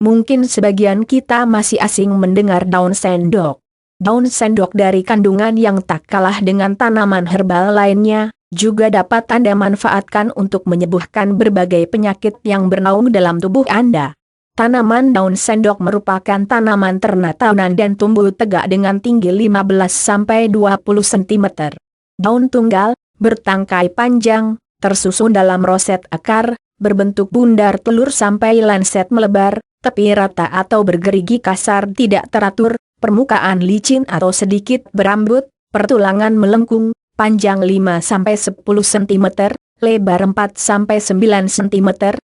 Mungkin sebagian kita masih asing mendengar daun sendok. Daun sendok dari kandungan yang tak kalah dengan tanaman herbal lainnya, juga dapat Anda manfaatkan untuk menyembuhkan berbagai penyakit yang bernaung dalam tubuh Anda. Tanaman daun sendok merupakan tanaman ternate tahunan dan tumbuh tegak dengan tinggi 15-20 cm. Daun tunggal, bertangkai panjang, tersusun dalam roset akar, berbentuk bundar telur sampai lanset melebar, tepi rata atau bergerigi kasar tidak teratur, permukaan licin atau sedikit berambut, pertulangan melengkung, panjang 5-10 cm, lebar 4-9 cm,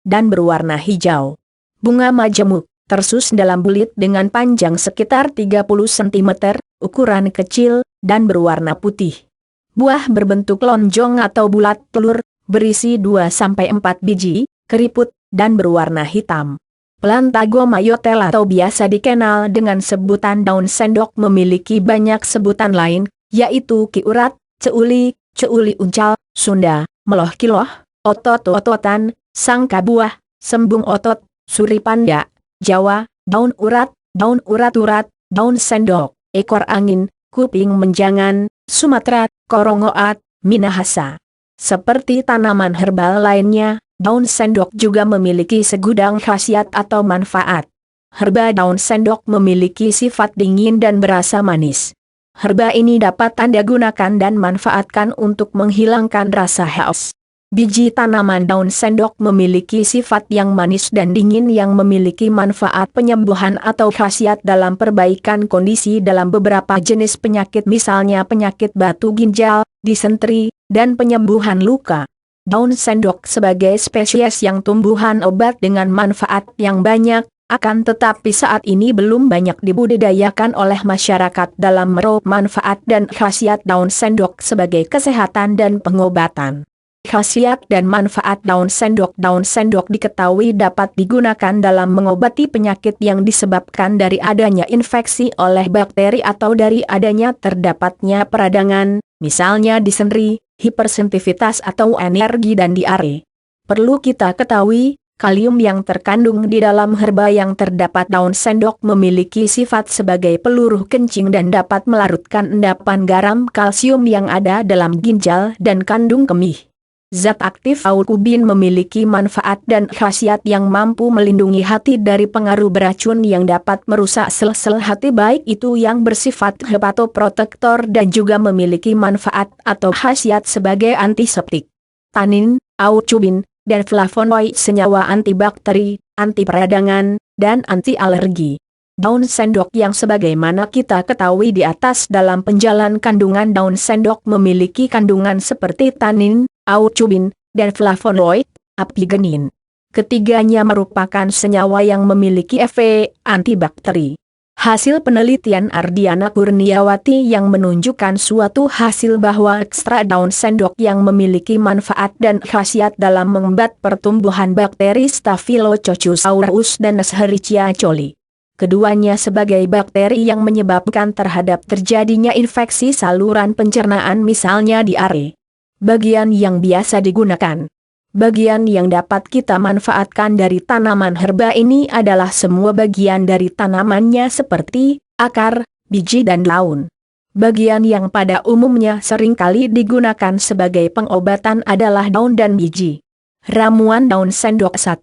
dan berwarna hijau. Bunga majemuk, tersus dalam bulit dengan panjang sekitar 30 cm, ukuran kecil, dan berwarna putih. Buah berbentuk lonjong atau bulat telur, berisi 2-4 biji, keriput, dan berwarna hitam. Plantago mayotel atau biasa dikenal dengan sebutan daun sendok memiliki banyak sebutan lain, yaitu ki urat, ceuli, ceuli uncal, Sunda, meloh kiloh, otot-ototan, sangka buah, sembung otot, suripanda, Jawa, daun urat-urat, daun sendok, ekor angin, kuping menjangan, Sumatera, korongoat, Minahasa. Seperti tanaman herbal lainnya, daun sendok juga memiliki segudang khasiat atau manfaat. Herba daun sendok memiliki sifat dingin dan berasa manis. Herba ini dapat Anda gunakan dan manfaatkan untuk menghilangkan rasa haus. Biji tanaman daun sendok memiliki sifat yang manis dan dingin yang memiliki manfaat penyembuhan atau khasiat dalam perbaikan kondisi dalam beberapa jenis penyakit, misalnya penyakit batu ginjal, disentri, dan penyembuhan luka. Daun sendok sebagai spesies yang tumbuhan obat dengan manfaat yang banyak, akan tetapi saat ini belum banyak dibudidayakan oleh masyarakat dalam meraup manfaat dan khasiat daun sendok sebagai kesehatan dan pengobatan. Khasiat dan manfaat daun sendok diketahui dapat digunakan dalam mengobati penyakit yang disebabkan dari adanya infeksi oleh bakteri atau dari adanya terdapatnya peradangan, misalnya disentri, hipersensitivitas atau alergi dan diare. Perlu kita ketahui, kalium yang terkandung di dalam herba yang terdapat daun sendok memiliki sifat sebagai peluru kencing dan dapat melarutkan endapan garam kalsium yang ada dalam ginjal dan kandung kemih. Zat aktif aukubin memiliki manfaat dan khasiat yang mampu melindungi hati dari pengaruh beracun yang dapat merusak sel-sel hati, baik itu yang bersifat hepatoprotektor dan juga memiliki manfaat atau khasiat sebagai antiseptik. Tanin, aukubin, dan flavonoid senyawa antibakteri, anti peradangan, dan anti alergi. Daun sendok yang sebagaimana kita ketahui di atas dalam penjalan kandungan daun sendok memiliki kandungan seperti tanin, aukubin, dan flavonoid, apigenin. Ketiganya merupakan senyawa yang memiliki efek antibakteri. Hasil penelitian Ardiana Kurniawati yang menunjukkan suatu hasil bahwa ekstrak daun sendok yang memiliki manfaat dan khasiat dalam menghambat pertumbuhan bakteri Staphylococcus aureus dan Escherichia coli. Keduanya sebagai bakteri yang menyebabkan terhadap terjadinya infeksi saluran pencernaan, misalnya diare. Bagian yang biasa digunakan. Bagian yang dapat kita manfaatkan dari tanaman herba ini adalah semua bagian dari tanamannya seperti akar, biji dan daun. Bagian yang pada umumnya seringkali digunakan sebagai pengobatan adalah daun dan biji. Ramuan daun sendok 1.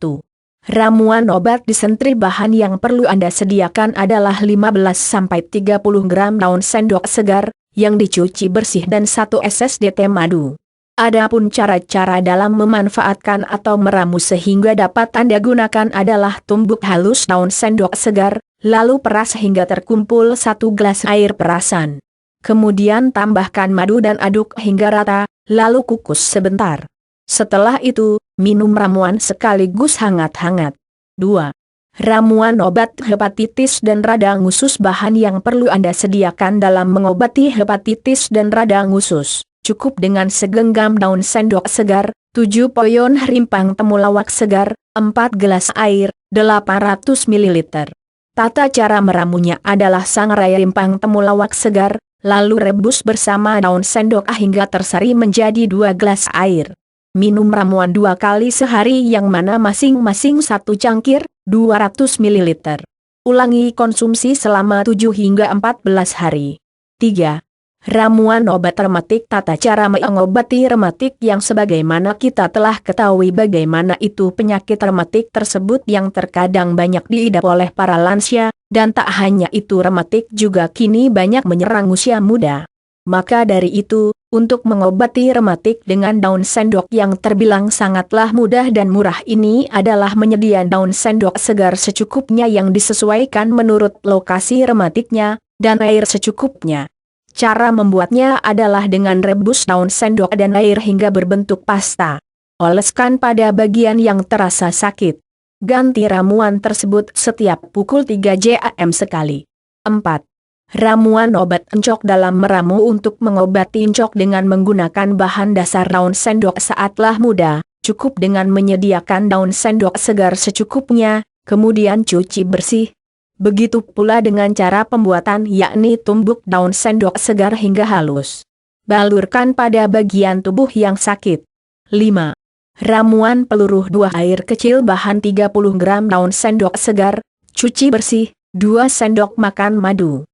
Ramuan obat disentri. Bahan yang perlu Anda sediakan adalah 15-30 gram daun sendok segar, yang dicuci bersih dan 1 SSDT madu. Adapun cara-cara dalam memanfaatkan atau meramu sehingga dapat Anda gunakan adalah tumbuk halus daun sendok segar, lalu peras hingga terkumpul 1 gelas air perasan. Kemudian tambahkan madu dan aduk hingga rata, lalu kukus sebentar. Setelah itu, minum ramuan sekaligus hangat-hangat. 2. Ramuan obat hepatitis dan radang usus. Bahan yang perlu Anda sediakan dalam mengobati hepatitis dan radang usus. Cukup dengan segenggam daun sendok segar, 7 poyon rimpang temulawak segar, 4 gelas air, 800 ml. Tata cara meramunya adalah sangrai rimpang temulawak segar, lalu rebus bersama daun sendok hingga tersari menjadi 2 gelas air. Minum ramuan 2 kali sehari yang mana masing-masing 1 cangkir, 200 ml. Ulangi konsumsi selama 7 hingga 14 hari. 3. Ramuan obat rematik. Tata cara mengobati rematik yang sebagaimana kita telah ketahui bagaimana itu penyakit rematik tersebut yang terkadang banyak diidap oleh para lansia, dan tak hanya itu rematik juga kini banyak menyerang usia muda. Maka dari itu, untuk mengobati rematik dengan daun sendok yang terbilang sangatlah mudah dan murah ini adalah menyediakan daun sendok segar secukupnya yang disesuaikan menurut lokasi rematiknya, dan air secukupnya. Cara membuatnya adalah dengan rebus daun sendok dan air hingga berbentuk pasta. Oleskan pada bagian yang terasa sakit. Ganti ramuan tersebut setiap pukul 3 jam sekali. 4. Ramuan obat encok. Dalam meramu untuk mengobati encok dengan menggunakan bahan dasar daun sendok saatlah mudah, cukup dengan menyediakan daun sendok segar secukupnya, kemudian cuci bersih. Begitu pula dengan cara pembuatan, yakni tumbuk daun sendok segar hingga halus. Balurkan pada bagian tubuh yang sakit. 5. Ramuan peluruh 2 air kecil bahan 30 gram daun sendok segar, cuci bersih, 2 sendok makan madu.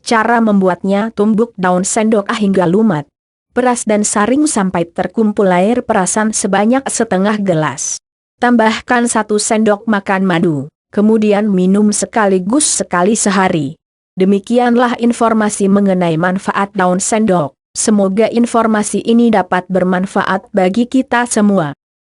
Cara membuatnya: tumbuk daun sendok hingga lumat. Peras dan saring sampai terkumpul air perasan sebanyak setengah gelas. Tambahkan 1 sendok makan madu, kemudian minum sekaligus sekali sehari. Demikianlah informasi mengenai manfaat daun sendok. Semoga informasi ini dapat bermanfaat bagi kita semua.